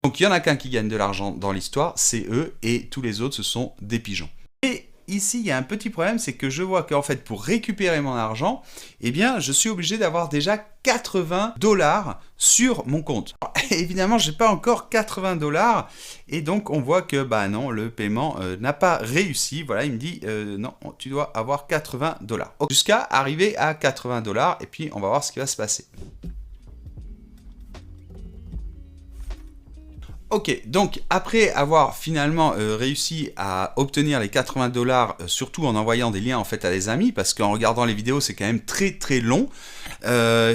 Donc il y en a qu'un qui gagne de l'argent dans l'histoire, c'est eux, et tous les autres ce sont des pigeons. Et ici il y a un petit problème, c'est que je vois qu'en fait pour récupérer mon argent, eh bien je suis obligé d'avoir déjà 80 $ sur mon compte. Alors, évidemment j'ai pas encore 80 $ et donc on voit que bah non, le paiement n'a pas réussi. Voilà, il me dit non, tu dois avoir 80 $. Jusqu'à arriver à 80 $ et puis on va voir ce qui va se passer. Ok, donc après avoir finalement réussi à obtenir les 80 $, surtout en envoyant des liens en fait à des amis, parce qu'en regardant les vidéos c'est quand même très long,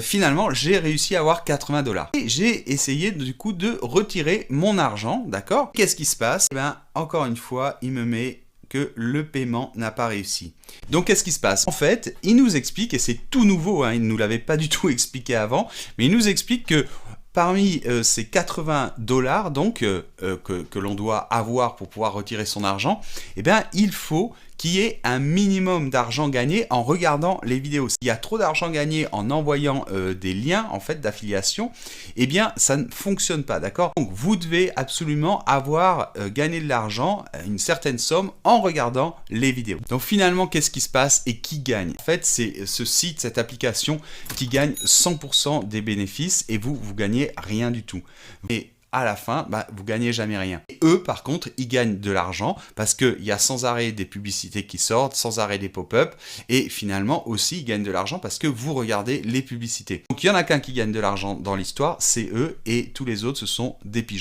finalement j'ai réussi à avoir 80 $. Et j'ai essayé du coup de retirer mon argent, d'accord? Qu'est-ce qui se passe? Eh bien, encore une fois, il me met que le paiement n'a pas réussi. Donc qu'est-ce qui se passe? En fait, il nous explique, et c'est tout nouveau, hein, il ne nous l'avait pas du tout expliqué avant, mais il nous explique que parmi ces 80 $ donc, que l'on doit avoir pour pouvoir retirer son argent, eh bien, il faut qu'il y ait un minimum d'argent gagné en regardant les vidéos. S'il y a trop d'argent gagné en envoyant des liens en fait d'affiliation, eh bien ça ne fonctionne pas, d'accord? Donc vous devez absolument avoir gagné de l'argent, une certaine somme, en regardant les vidéos. Donc finalement, qu'est-ce qui se passe et qui gagne? En fait, c'est ce site, cette application qui gagne 100% des bénéfices et vous gagnez rien du tout. Et à la fin, bah, vous gagnez jamais rien. Et eux, par contre, ils gagnent de l'argent parce qu'il y a sans arrêt des publicités qui sortent, sans arrêt des pop-up, et finalement aussi, ils gagnent de l'argent parce que vous regardez les publicités. Donc il y en a qu'un qui gagne de l'argent dans l'histoire, c'est eux, et tous les autres, ce sont des pigeons.